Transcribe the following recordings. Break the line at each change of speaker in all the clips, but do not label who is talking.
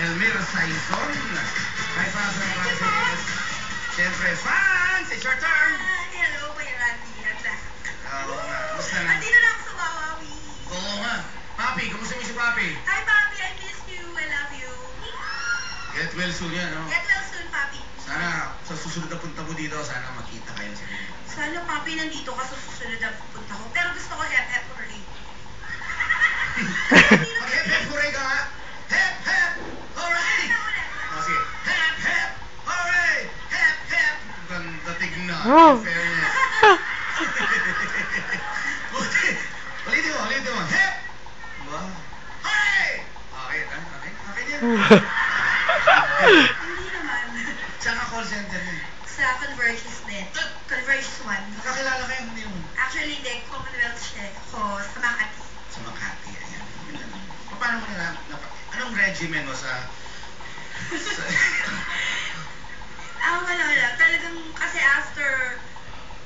Elmir Saizon. Hi, fans and Francis. Siyempre, fans! It's your turn!
Hello, Kuya Randy. Handa.
Oo nga, gusto na.
Andito na ako sa Wawawi.
Oo nga. Papi, kumusta mo si Papi?
Hi, Papi. I miss you. I love you.
Get well soon yan, no?
Get well soon, Papi.
Sana sa susunod na punta mo dito, sana makita kayo sa inyo.
Sana, Papi, nandito ka sa susunod na pupunta ko. Pero gusto ko hep-hep hooray.
Mag-hep-hep hooray ka nga! Hep-hep hooray! Oh, sige. Hep-hep hooray! Hep-hep! Ganda tignan. In fairness. Ulitin mo. Hep! Wow. Hooray! Okay, okay. Okay din.
Hindi naman.
Saan ka call center mo?
Sa Converges din. Converges 1.
Nakakilala kayo, hindi mo?
Actually, hindi. Commonwealth siya ako sa Makati.
Sa Makati, ayan. Paano mo anong regimen mo sa...
Wala. Talagang kasi after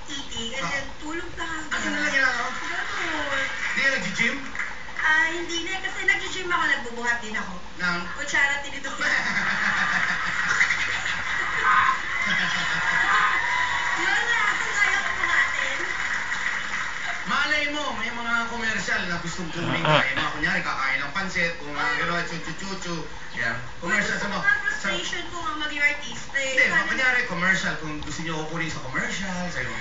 eating, and then tulog lang.
Ano na lang ginagawa?
Ganun.
Hindi ka nag-gym?
Hindi na. Kasi nag-gym ako, nagbubuhat din ako.
Nang?
Kutsara, tinidor. Yun na. Kung kaya ko buhatin.
Malay mo, may mga commercial na gustong kunin ka. Yung mga kunyari, kakain ng pansit, kung mga gano'n, chuchu-chuchu. Yan. Commercial sa mga...
Mga frustration ko nga maging artista.
Hindi, mga kunyari, commercial. Kung gusto nyo ko kunin sa commercial, sa'yo.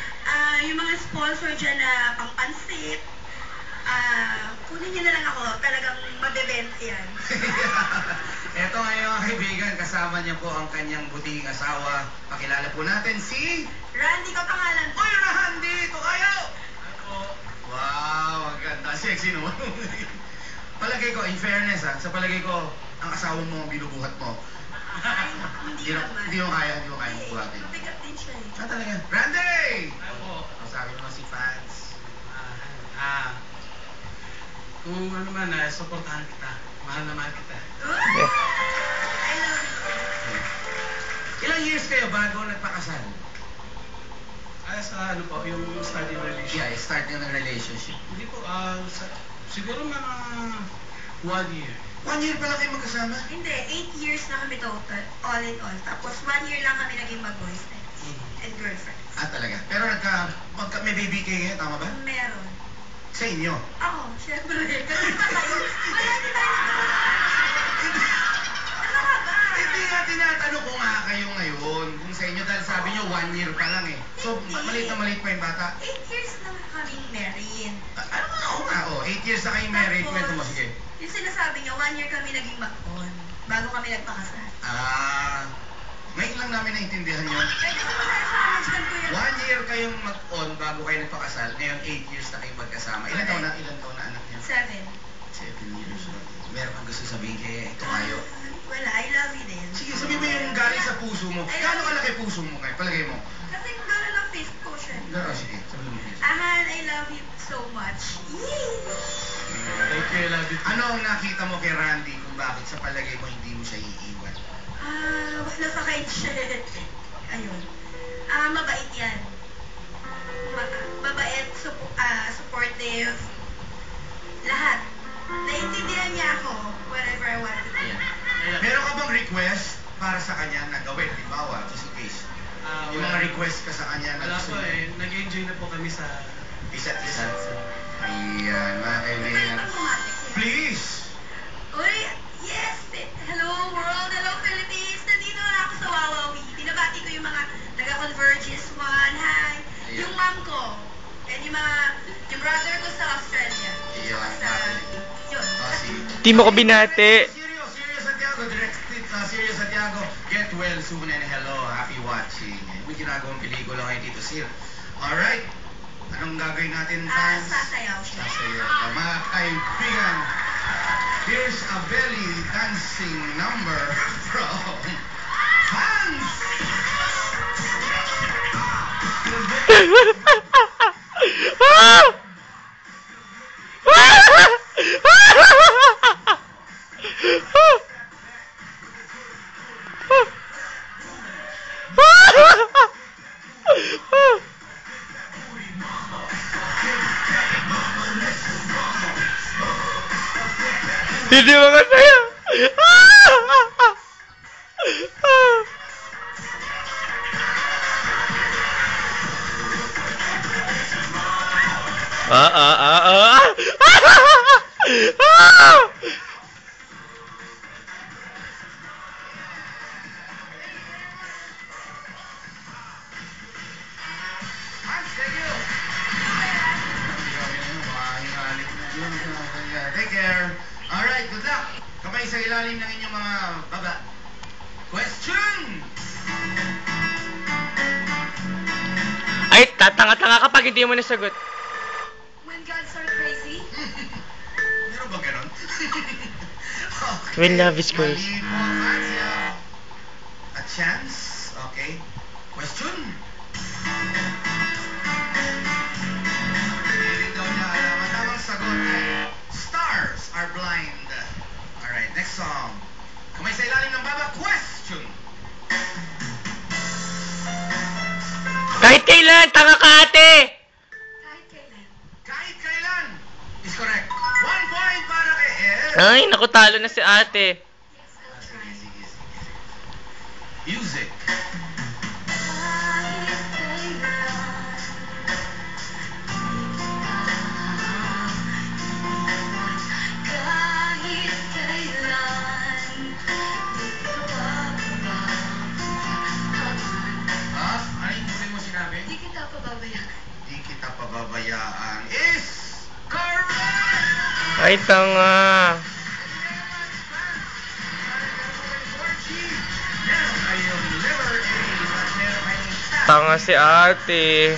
Yung mga sponsor dyan na pangpansit, kunin nyo na lang ako. Talagang mabebenta yan.
Eto ngayon mga kaibigan, kasama niya po ang kanyang buting asawa. Pakilala po natin si...
Randy ka pangalan.
Oy, Randy! Ito kayo! Wow, ang ganda. Sexy naman. Palagay ko, in fairness sa palagay ko, ang asawa mo ang binubuhat mo.
Ay, hindi naman.
Hindi mo kaya buhatin.
Mabigat din siya eh.
Talaga. Randy!
Ako,
Sabi mo si fans.
kung ano man, supportahan kita. Mahal na mahal kita.
I love you.
Ilang years kayo bago nagpakasal?
Sa ano po, yung study relationship.
Yeah, start nyo ng relationship.
Hindi po, siguro mga 1 year.
1 year pa lang kayo magkasama?
Hindi, 8 years na kami total, all in all. Tapos 1 year lang kami naging mag-boyfriend and girlfriend.
Talaga. Pero may baby kayo ngayon, tama ba?
Meron.
Sa inyo?
Ako, syempre. Kasi pa tayo. Wala, hindi tayo nagkaroon. Ano ka ba?
Hindi nga tinatanong ko nga kayo ngayon. Kung sa inyo, dahil sabi nyo 1 year pa lang eh. So, maliit na maliit pa yung bata.
8 years na kaming married.
Ano nga ako nga, 8 years na kayo married. Kwento mo, sige.
Yung sinasabi niya, 1 year kami naging mag-on. Bago kami nagpakasal.
Ngayon lang namin naintindihan yun.
Kasi masaya siya ko yan.
1 year kayong mag-on bago kayo nagpakasal. Ngayon, 8 years na kayong magkasama. Ilan taon na anak niya?
7.
7 years. Meron kang gusto sabihin kay ito kayo.
Wala, I love you din.
Sige, sabihin mo yung galing sa puso mo. Gaano kalaki puso mo ngayon? Palagay mo.
Kasi gano'n ang fifth ko siya.
Sige, sabihin mo.
Ahan, I love you so much.
Thank you, I love you.
Ano ang nakita mo kay Randy kung bakit sa palagay mo hindi mo siya iiwan?
Wala sa kahit siya. Ayun. Mabait yan. Mabait, supportive. Lahat. Naintindihan niya ako whatever I want to do.
Meron ka bang request para sa kanya na gawin? Halimbawa, just in case. Yung mga request ka sa kanya na
Wala
gusto
po
niya.
nag-enjoy na po kami sa...
Isa't isa. Ayan, mga kaibigan. Please!
Uy, yes! Hello world! Hello Philippines! Nandito na ako sa Wawawi. Binabati ko yung mga taga-Converges 1. Hi! Yung mom ko. And yung brother ko sa Australia. Yun.
Di mo ko binati.
Serious Santiago, directed Serious Santiago. Get well soon and hello, happy watching. May ginagawang pelikula ngayon dito, Sir. Alright. Anong gagawin natin, fans?
Sasayaw siya.
Sasayaw. Mga kaibigan, here's a belly dancing number from fans!
Hindi mo kasaya.
kamay sa ilalim ng inyong mga baba. Question!
Ay, tatanga-tanga kapag hindi mo nasagot.
When God started crazy?
Meron ba ganon? Okay.
When love is crazy.
Mali po, fans. You have a chance. Okay. Question. Hindi daw niya alam. Ang tamang sagot ay Stars Are Blind. Alright, next song. Kamay sa ilalim ng baba. Question.
Kahit kailan, tanga ka ate!
Kahit kailan.
Kahit kailan is correct. 1 point para kay El.
Ay, naku, talo na si ate.
Yes, I'll
Sige,
try.
sige, sige. Music.
Kahit kailan. Kahit kailan. Di ka pababayaan.
Ha? Ano yung huli mo sinabi?
Di kita pababayaan.
Di kita pababayaan is correct!
Ay, tanga.
Meron kayong liver aid at meron kayong
Tanga si ate.